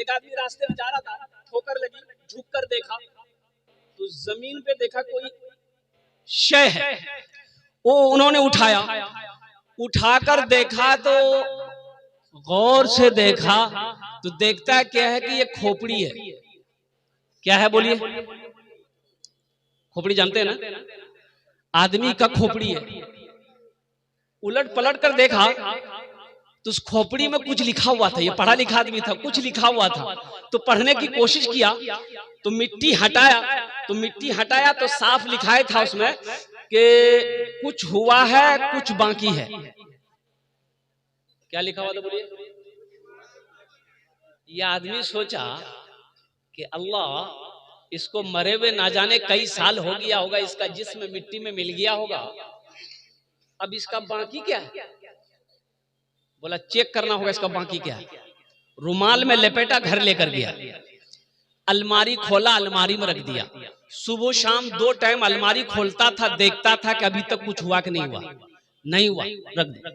एक आदमी रास्ते में जा रहा था, ठोकर लगी, झुक कर देखा तो जमीन पे देखा कोई शय है। वो उन्होंने उठाया, उठाकर देखा तो गौर से देखा तो देखता है क्या है कि ये खोपड़ी है। क्या है बोलिए? खोपड़ी जानते हैं ना, आदमी का खोपड़ी है। उलट पलट कर देखा तो उस खोपड़ी में कुछ लिखा हुआ था। ये पढ़ा लिखा आदमी था, कुछ लिखा हुआ था। तो पढ़ने की कोशिश किया तो मिट्टी हटाया तो साफ लिखाया था उसमें कि कुछ हुआ है कुछ बाकी है। क्या लिखा हुआ था बोलिए? ये आदमी सोचा कि अल्लाह, इसको मरे हुए ना जाने कई साल हो गया होगा, इसका जिस्म मिट्टी में मिल गया होगा, अब इसका बाकी क्या है? बोला चेक करना होगा इसका बाकी क्या है। रुमाल में लपेटा, घर लेकर गया, अलमारी खोला, अलमारी में रख दिया। सुबह शाम 2 टाइम अलमारी खोलता था, देखता था कि अभी तक कुछ हुआ कि नहीं हुआ। नहीं हुआ, रख दिया।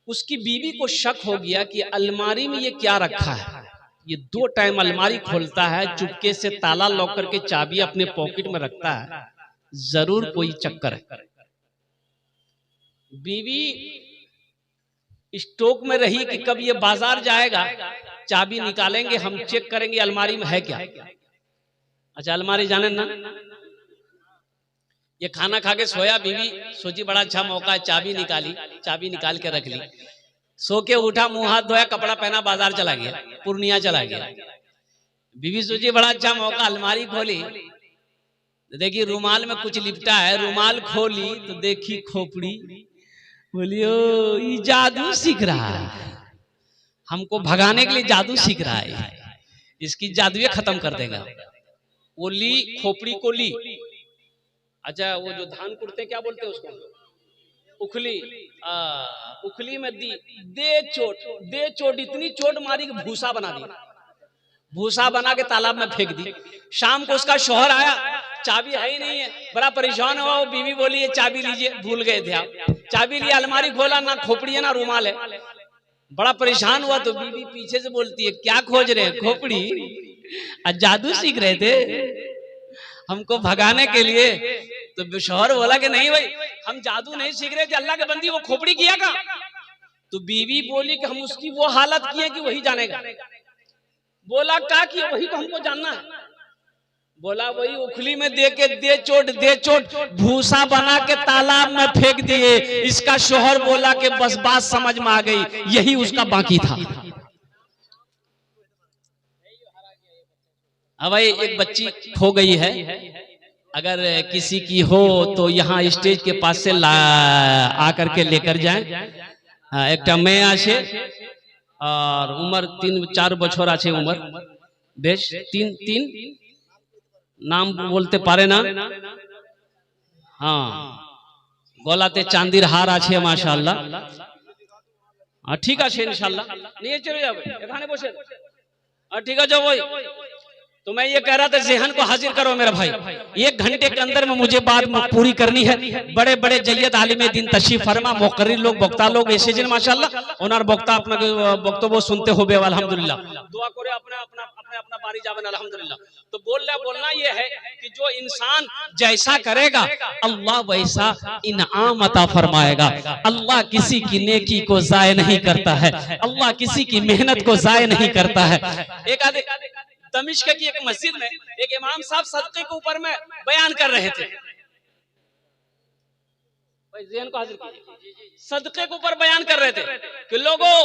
उसकी बीवी को शक हो गया कि अलमारी में ये क्या रखा है। ये 2 टाइम अलमारी खोलता है, चुपके से ताला लॉक करके चाबी अपने पॉकेट में रखता है, जरूर कोई चक्कर है। बीवी स्टॉक में रही कि कब ये बाजार जाएगा, चाबी निकालेंगे, हम चेक करेंगे अलमारी में है क्या। अच्छा, अलमारी जाने ना, ये खाना खा के सोया, बीवी सोची बड़ा अच्छा मौका है, चाबी निकाली, चाबी निकाल के रख ली। सो के उठा, मुंह हाथ धोया, कपड़ा पहना, बाजार चला गया, पूर्णिया चला गया। बीवी सोची बड़ा अच्छा मौका, अलमारी खोली तो देखी रुमाल में कुछ लिपटा है। रुमाल खोली तो देखी खोपड़ी। बोलियो ये जादू सीख रहा है, हमको भगाने के लिए जादू सीख रहा है, इसकी जादुए खत्म कर देगा। वो ली, खोपड़ी को ली। अच्छा, वो जो धान कुटते क्या बोलते हैं उसको, उखली, उखली में दी, दे चोट, इतनी चोट मारी कि भूसा बना दी। भूसा बना के तालाब में फेंक दी। शाम को उसका शौहर आया, चाबी है ही नहीं है, बड़ा परेशान हुआ। वो बीवी बोली ये चाबी लीजिए, भूल गए थे आप। चाबी लिया, अलमारी खोला, ना खोपड़ी है ना रुमाल है। बड़ा परेशान हुआ तो बीवी पीछे से बोलती है क्या खोज रहे हैं? खोपड़ी? जादू सीख रहे थे हमको भगाने के लिए। तो शौहर बोला कि नहीं भाई, हम जादू नहीं सीख रहे थे, अल्लाह के बंदी वो खोपड़ी किया का। तो बीवी बोली कि हम उसकी वो हालत किए कि वही जानेगा। बोला का कि वही तो हमको जानना है। बोला वही उखली में दे के दे चोट भूसा बना के तालाब में फेंक दिए। इसका शौहर बोला कि बस बात समझ में आ गई, यही उसका बाकी था। अब भाई एक बच्ची खो गई है, अगर किसी की हो तो यहाँ स्टेज के पास से आकर के लेकर जाए। एक मेया আছে और उम्र 3-4 বছর আছে उम्र, बेश 3 नाम बोलते पारे ना। हाँ, गलाते चांदिर हार আছে माशाल्लाह। ठीक আছে इंशाल्लाह, নিয়ে চলে যাবে, এখানে বসে। ठीक है, जाओ। तो मैं ये कह रहा था ज़हन को हाजिर करो मेरा भाई, 1 घंटे के अंदर में मुझे बात पूरी करनी है। बड़े बड़े जय्यद आलिमे दिन तशरीफ फरमा, मुकर्रिर लोग, वक्ता लोग ऐसे जिन माशाल्लाह ओनार वक्ता अपना वक्तव्य सुनते होबे अल्हम्दुलिल्लाह। दुआ करे अपना बारी जावन अल्हम्दुलिल्लाह। तो बोलना ये है कि जो इंसान जैसा करेगा अल्लाह वैसा इनाम अता फरमाएगा। अल्लाह किसी की नेकी को जाय नहीं करता है, अल्लाह किसी की मेहनत को जाय नहीं करता है। एक दमिश्क की एक मस्जिद में एक इमाम साहब सदके के ऊपर में बयान कर रहे थे। सदके के ऊपर बयान कर रहे थे कि लोगों,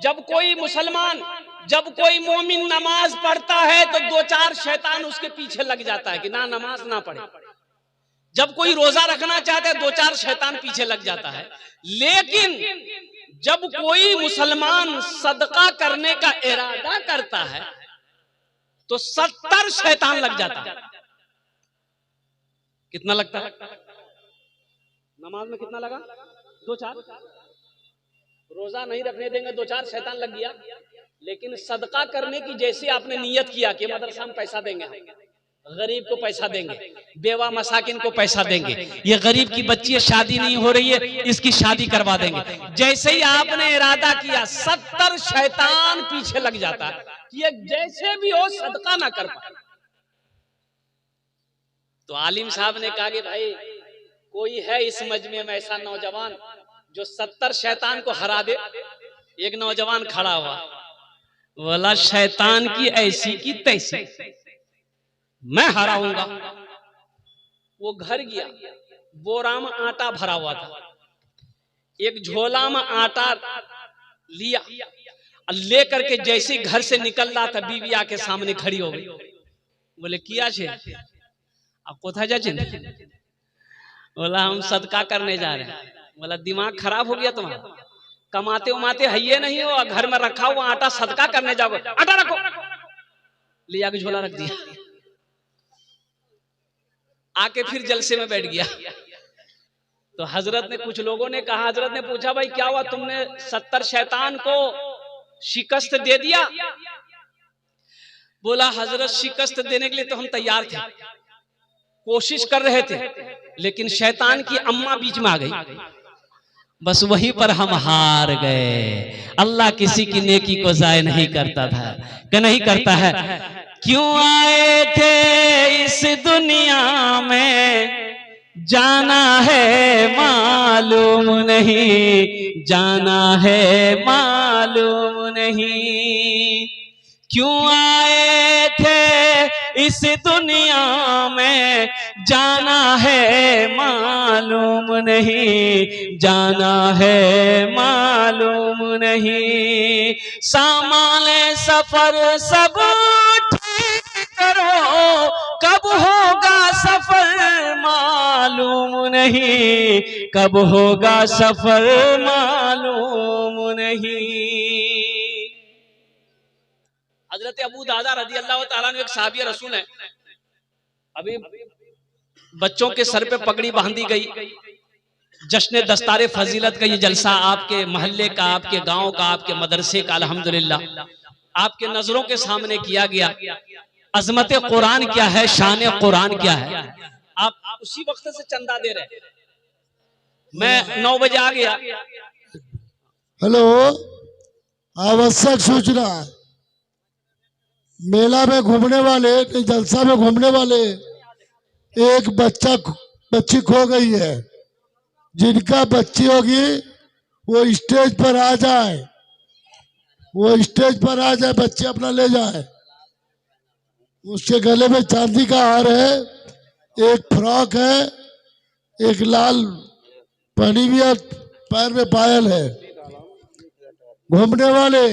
जब कोई मुसलमान, जब कोई मोमिन नमाज पढ़ता है तो 2-4 शैतान उसके पीछे लग जाता है कि ना नमाज ना पढ़े। जब कोई रोजा रखना चाहता है 2-4 शैतान पीछे लग जाता है। लेकिन जब कोई मुसलमान सदका करने का इरादा करता है तो 70 शैतान लग जाता है। कितना लगता है? नमाज में कितना लगा? 2-4। रोजा नहीं रखने देंगे 2-4 शैतान लग गया। लेकिन सदका करने की जैसे आपने नियत किया कि मदरसा में पैसा देंगे, गरीब को पैसा देंगे, बेवा मसाकिन को पैसा देंगे, ये गरीब की बच्ची शादी नहीं हो रही है इसकी शादी करवा देंगे, जैसे ही आपने इरादा किया 70 शैतान पीछे लग जाता है। कि ये जैसे भी हो सदका ना कर पाए। तो आलिम साहब ने कहा कि भाई कोई है इस मजमे में ऐसा नौजवान जो 70 शैतान को हरा दे। एक नौजवान खड़ा हुआ, बोला शैतान की ऐसी की तैसी मैं हराऊंगा। वो घर गया, बोरा में आटा भरा हुआ था, एक झोला में आटा लिया, ले करके जैसे घर से निकल रहा था बीवी आके सामने खड़ी हो गई। बोले किया छे आप कोथा जा? बोला हम सदका करने जा रहे हैं। बोला दिमाग खराब हो गया तुम्हारा, कमाते उमाते है ये नहीं हो, घर में रखा हुआ आटा सदका करने जाओगे, आटा रखो, ले जाके झोला रख दिया। आके फिर जलसे में बैठ गया। तो हजरत ने, कुछ लोगों ने कहा, हजरत ने पूछा भाई क्या हुआ, तुमने 70 शैतान को शिकस्त दे दिया? बोला हजरत शिकस्त देने के लिए तो हम तैयार थे, कोशिश कर रहे थे, लेकिन शैतान की अम्मा बीच में आ गई, बस वहीं पर हम हार गए। अल्लाह किसी की नेकी को जाय नहीं करता था, कि नहीं करता है। क्यों आए थे इस दुनिया में जाना है मालूम नहीं, जाना है मालूम नहीं। क्यों आए थे इस दुनिया में जाना है मालूम नहीं, जाना है मालूम नहीं। सामान सफर सब ठीक करो, कब होगा सफर मालूम नहीं, कब होगा सफर मालूम नहीं। हजरत अबू दादा रज़ी अल्लाह ताला ने, एक साहबी रसूल है, अभी बच्चों के सर पे पगड़ी बांधी गई, जश्न दस्तारे फजीलत का ये जलसा आपके मोहल्ले का, आपके गांव का, आपके मदरसे का अल्हम्दुलिल्लाह आपके नजरों के सामने किया गया। अजमत कुरान क्या है, शान कुरान क्या है, आप उसी वक्त से चंदा दे रहे। मैं 9 बजे आ गया। हेलो, आवश्यक सूचना, मेला में घूमने वाले, जलसा में घूमने वाले एक बच्ची खो गई है। जिनका बच्ची होगी वो स्टेज पर आ जाए, वो स्टेज पर आ जाए, बच्चे अपना ले जाए। उसके गले में चांदी का हार है, एक फ्रॉक है, एक लाल पहनी हुई है, पैर में पायल है। घूमने वाले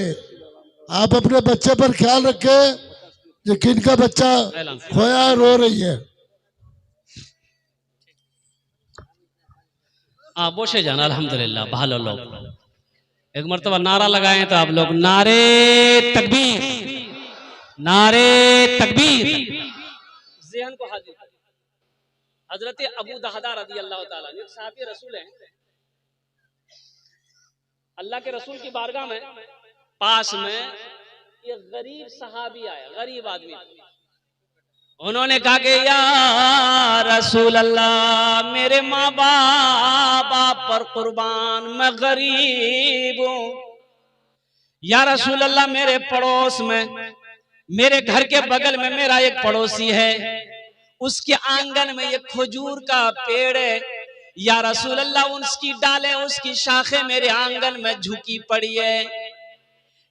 आप अपने बच्चे पर ख्याल रखे, जो किनका बच्चा खोया रो रही है। বসে যান আলহামদুলিল্লাহ, ভালো লোক। एक मरतबा नारा लगाए तो आप लोग, नारे तकबीर, नारे तकबीर। ज़हन को हाजिर। हजरत अबू दहदा रज़ी अल्लाह ताला अन्हु, एक साहबी रसूल हैं, अल्लाह के रसूल की बारगाह में पास में एक गरीब सहाबी आया, गरीब आदमी। उन्होंने कहा कि या रसूल अल्लाह, मेरे माँ बाप पर कुर्बान, मैं गरीब हूँ। या रसूल अल्लाह, मेरे पड़ोस में, मेरे घर के बगल में मेरा एक पड़ोसी है, उसके आंगन में एक खजूर का पेड़ है। या रसूल अल्लाह, उसकी डालें, उसकी शाखें मेरे आंगन में झुकी पड़ी है।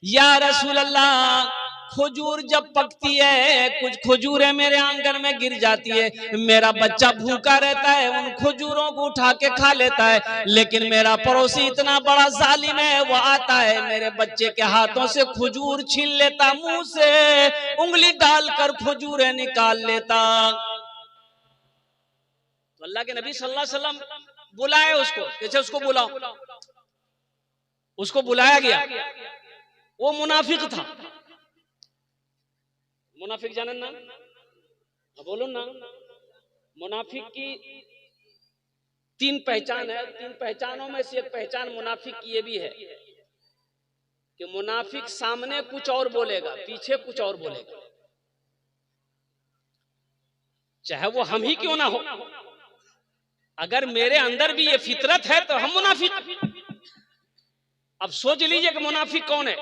या रसूल अल्लाह, खजूर जब पकती है, कुछ खजूरें मेरे आंगन में गिर जाती है, मेरा बच्चा भूखा रहता है, उन खजूरों को उठा के खा लेता है। लेकिन मेरा पड़ोसी इतना बड़ा जालिम है, वो आता है मेरे बच्चे के हाथों से खजूर छीन लेता, मुंह से उंगली डालकर खजूरें निकाल लेता। तो अल्लाह के नबी सल्लल्लाहु अलैहि वसल्लम बुलाए उसको, कैसे उसको बुलाओ, उसको बुलाया गया। वो मुनाफिक था। मुनाफिक जाने ना, बोलो ना। मुनाफिक की 3 पहचान है। 3 पहचानों में से एक पहचान मुनाफिक की ये भी है कि मुनाफिक सामने कुछ और बोलेगा, पीछे कुछ और बोलेगा, चाहे वो हम ही क्यों ना हो। अगर मेरे अंदर भी ये फितरत है तो हम मुनाफिक। अब सोच लीजिए कि मुनाफिक कौन है।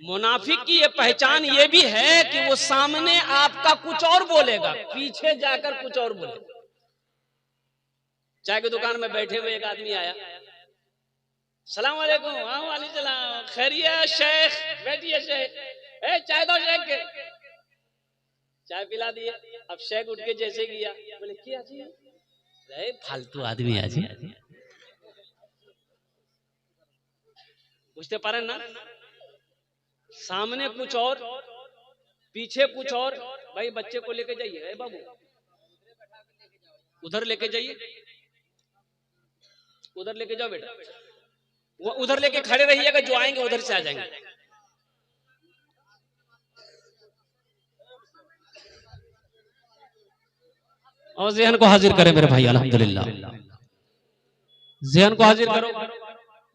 मुनाफिक की ये पहचान ये भी है कि वो सामने आपका कुछ और बोलेगा, पीछे जाकर कुछ और बोलेगा। चाय की दुकान में बैठे हुए एक आदमी आया, सलाम वालेकुम। वालेकुम सलाम, खैरियत शेख? बैठिए शेख। चाय दो शेख के। चाय पिला दिए। अब शेख उठ के जैसे गया, बोले क्या जी, अरे फालतू आदमी आज बुझते पारे ना, सामने कुछ और पीछे कुछ और। भाई बच्चे को लेके जाइए, बाबू उधर लेके जाइए, उधर लेके जाओ बेटा, वो उधर लेके खड़े रहिएगा, जो आएंगे उधर से आ जाएंगे। और ज़हन को हाजिर करें मेरे भाई, अल्हम्दुलिल्लाह ज़हन को हाजिर करो।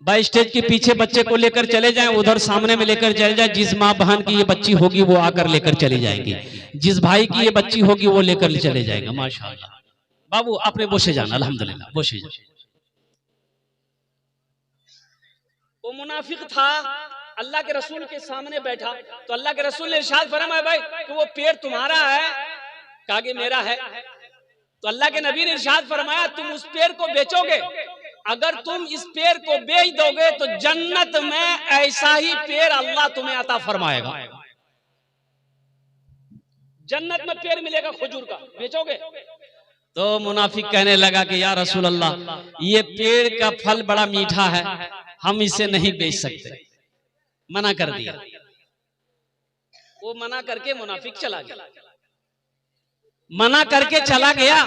भाई स्टेज के पीछे बच्चे को लेकर चले जाएं, उधर सामने में लेकर चले जाएं। जिस माँ बहन की ये बच्ची होगी वो आकर लेकर चली जाएंगी, जिस भाई की ये बच्ची होगी वो लेकर चले जाएगा। माशाअल्लाह बाबू आपने बोशे जाना, अल्हम्दुलिल्लाह बोशे जाना। वो मुनाफिक था, अल्लाह के रसूल के सामने बैठा, तो अल्लाह के रसूल ने इरशाद फरमाया भाई कि वो पेड़ तुम्हारा है? कहा कि मेरा है। तो अल्लाह के नबी ने इरशाद फरमाया तुम उस पेड़ को बेचोगे? अगर तुम इस पेड़ को बेच दोगे तो जन्नत में ऐसा ही पेड़ अल्लाह तुम्हें अता फरमाएगा। जन्नत में पेड़ मिलेगा खजूर का, बेचोगे? तो मुनाफिक कहने लगा कि या रसूल अल्लाह, ये पेड़ का फल बड़ा मीठा है, हम इसे नहीं बेच सकते। मना कर दिया। वो मना करके मुनाफिक चला गया। मना करके चला गया।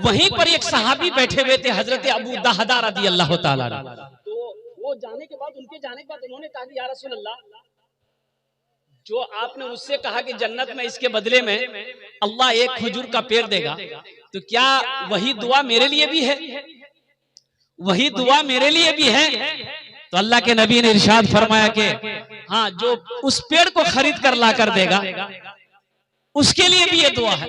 वहीं पर एक सहाबी बैठे हुए थे, हजरत अबू दहदा रज़ी अल्लाह ताला। तो वो जाने के बाद, उनके जाने के बाद उन्होंने कहा कि या रसूल अल्लाह, जो आपने उससे कहा कि जन्नत में इसके बदले में अल्लाह एक खजूर का पेड़ देगा, तो क्या वही दुआ मेरे लिए भी है? वही दुआ मेरे लिए भी है? तो अल्लाह के नबी ने इरशाद फरमाया कि हाँ, जो उस पेड़ को खरीद कर ला कर देगा उसके लिए भी ये दुआ है,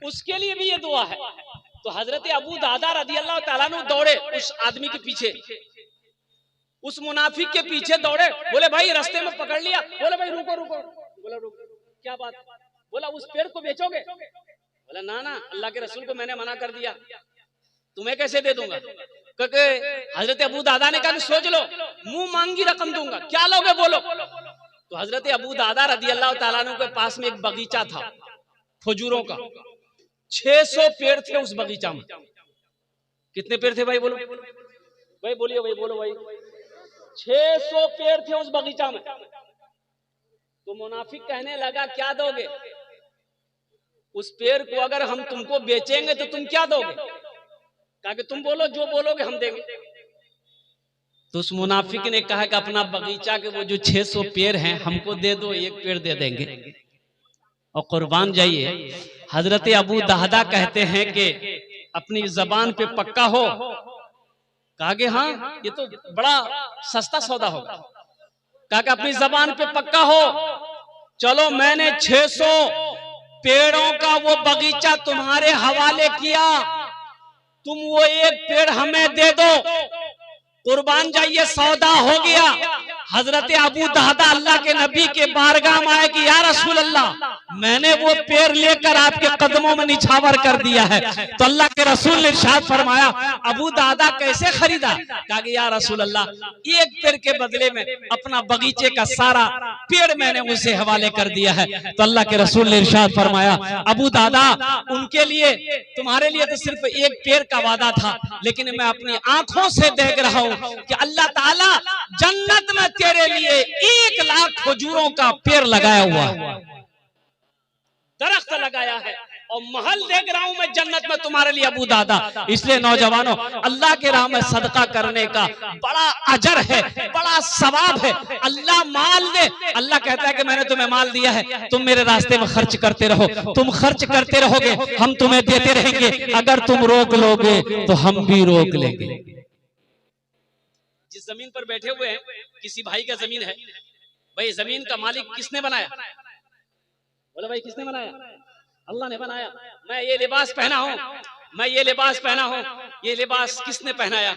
उसके लिए भी ये दुआ है। तो हजरत अबू दादा रज़ी अल्लाह ताला अन्हु दौड़े उस आदमी के पीछे, उस मुनाफिक के पीछे दौड़े। बोले भाई रास्ते में पकड़ लिया। बोले भाई रुको रुको। बोला रुको, क्या बात? बोला उस पेड़ को बेचोगे? बोला ना ना, अल्लाह के रसूल को मैंने मना कर दिया, तुम्हें कैसे दे दूंगा? क्योंकि हजरत अबू दादा ने कहा सोच लो, मुंह मांगी रकम दूंगा, क्या लोगे बोलो। तो हजरत अबू दादा रज़ी अल्लाह ताला अन्हु के पास में एक बगीचा था खजूरों का, 600 पेड़ थे उस बगीचा में। कितने पेड़ थे भाई बोलो, भाई बोलिए भाई, बोलो भाई। 600 पेड़ थे उस बगीचा में। तो मुनाफिक कहने लगा क्या दोगे? उस पेड़ को अगर हम तुमको बेचेंगे तो तुम क्या दोगे? कहा कि तुम बोलो, जो बोलोगे हम देंगे। तो उस मुनाफिक ने कहा कि अपना बगीचा के वो जो 600 पेड़ हैं हमको दे दो, एक पेड़ दे देंगे और कुर्बान जाइए। हजरत अबू दहदा कहते हैं कि अपनी जबान पे पक्का हो। कहा कि हाँ, ये तो बड़ा सस्ता सौदा होगा। कहा कि अपनी जबान पे पक्का हो, चलो मैंने 600 पेड़ों का वो बगीचा तुम्हारे हवाले किया, तुम वो एक पेड़ हमें दे दो, कुर्बान जाइए, सौदा हो गया। हजरत अबू दहदा अल्लाह के नबी के बारगाह में आए कि या रसूल अल्लाह, मैंने वो पेड़ लेकर आपके कदमों में निछावर कर दिया है। तो अल्लाह के रसूल ने इरशाद फरमाया अबू दहदा कैसे खरीदा? कहा कि या रसूल अल्लाह, एक पेड़ के बदले में अपना बगीचे का सारा पेड़ मैंने उसे हवाले कर दिया है। तो अल्लाह के रसूल ने इरशाद फरमाया अबू दहदा, उनके लिए, तुम्हारे लिए तो सिर्फ एक पेड़ का वादा था, लेकिन मैं अपनी आंखों से देख रहा हूं कि अल्लाह ताला जन्नत में तेरे लिए 1 लाख खजूरों का पेड़ लगाया हुआ है, दरख्त लगाया है, और महल देख रहा हूं मैं जन्नत में तुम्हारे लिए अबू दादा। इसलिए नौजवानों, अल्लाह के राह में सदका करने का बड़ा अजर है, बड़ा सवाब है। अल्लाह माल दे, अल्लाह कहता है कि मैंने तुम्हें माल दिया है, तुम मेरे रास्ते में खर्च करते रहो, तुम खर्च करते रहोगे, हम तुम्हें देते रहेंगे। अगर तुम रोक लोगे तो हम भी रोक लेंगे। जिस जमीन पर बैठे हुए हैं, किसी भाई का जमीन है, भाई जमीन का मालिक किसने बनाया? बोला भाई किसने बनाया? अल्लाह ने बनाया। मैं ये लिबास पहना हूं, मैं ये लिबास पहना हूं, ये लिबास किसने पहनाया?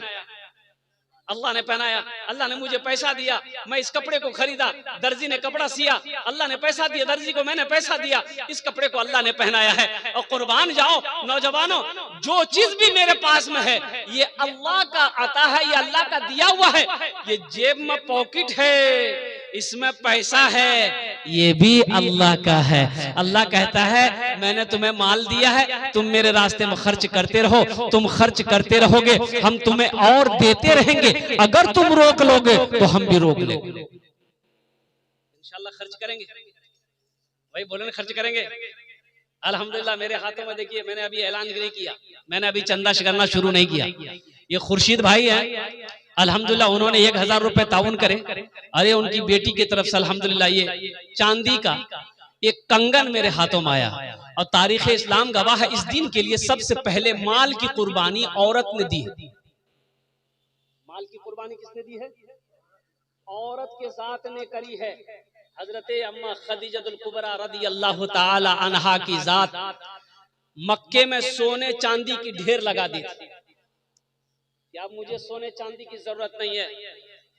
अल्लाह ने पहनाया, अल्लाह ने मुझे पैसा दिया, मैं इस कपड़े को खरीदा, दर्जी ने कपड़ा सिया, अल्लाह ने पैसा दिया, दर्जी को मैंने पैसा दिया, इस कपड़े को अल्लाह ने पहनाया है। और कुर्बान जाओ नौजवानों, जो चीज भी मेरे पास में है ये अल्लाह का अता है, ये अल्लाह का दिया हुआ है। ये जेब में पॉकेट है, इसमें पैसा है, ये भी अल्लाह का है। अल्लाह कहता है मैंने तुम्हें माल दिया है, तुम मेरे रास्ते में खर्च करते रहो, तुम खर्च करते रहोगे, हम तुम्हें और देते रहेंगे। अगर तुम रोक लोगे तो हम भी रोक लेंगे। इंशाल्लाह खर्च करेंगे भाई, बोले ना खर्च करेंगे। अल्हम्दुलिल्लाह मेरे हाथों में देखिए, मैंने अभी ऐलान नहीं किया, मैंने अभी चंदा करना शुरू नहीं किया। ये खुर्शीद भाई है, अल्हम्दुलिल्लाह उन्होंने 1000 रुपए ताउन करे। अरे उनकी बेटी की तरफ से अल्हम्दुलिल्लाह ये चांदी का एक कंगन मेरे हाथों में आया। और तारीख इस्लाम गवाह है, इस दिन के लिए सबसे पहले माल की कुर्बानी औरत ने दी है। माल की कुर्बानी किसने दी है? औरत के साथ ने करी है। हजरत अम्मा खदीजतुल कुबरा रदियल्लाहु ताला अन्हा की जात मक्के में सोने चांदी की ढेर लगा दी थी। क्या मुझे सोने चांदी की जरूरत नहीं है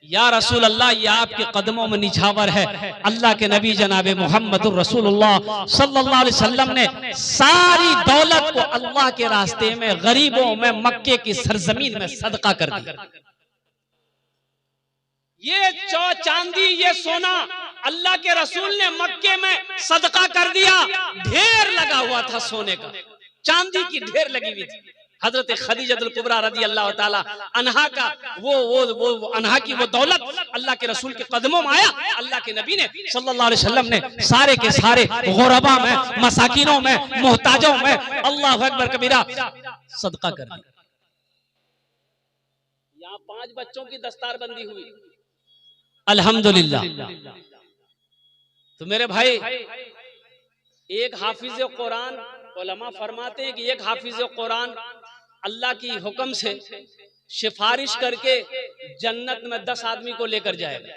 या रसूल अल्लाह, ये आपके कदमों में निछावर है। अल्लाह के नबी जनाबे मोहम्मदुर रसूलुल्लाह सल्लल्लाहु अलैहि वसल्लम ने सारी दौलत को अल्लाह के रास्ते में गरीबों में मक्के की सरजमीन में सदका कर दिया। ये चांदी ये सोना अल्लाह के रसूल ने मक्के में सदका कर दिया। ढेर लगा हुआ था सोने का, चांदी की ढेर लगी हुई थी। हजरत खदीजतुल कुबरा रदियल्लाहु ताला अन्हा का वो अन्हा की वो दौलत अल्लाह के रसूल के कदमों में आया। अल्लाह के नबी ने सल्लल्लाहु अलैहि वसल्लम ने सारे के सारे गुरबा में, मसाकिनों में, मोहताजों में अल्लाहु अकबर कबीरा सदका कर दिया। यहाँ 5 बच्चों की दस्तारबंदी हुई अल्हम्दुलिल्लाह। तो मेरे भाई, एक हाफिज कुरान, उलमा फरमाते हैं कि एक हाफिज कुरान अल्लाह की हुक्म से सिफारिश करके जन्नत में 10 आदमी को लेकर जाएगा।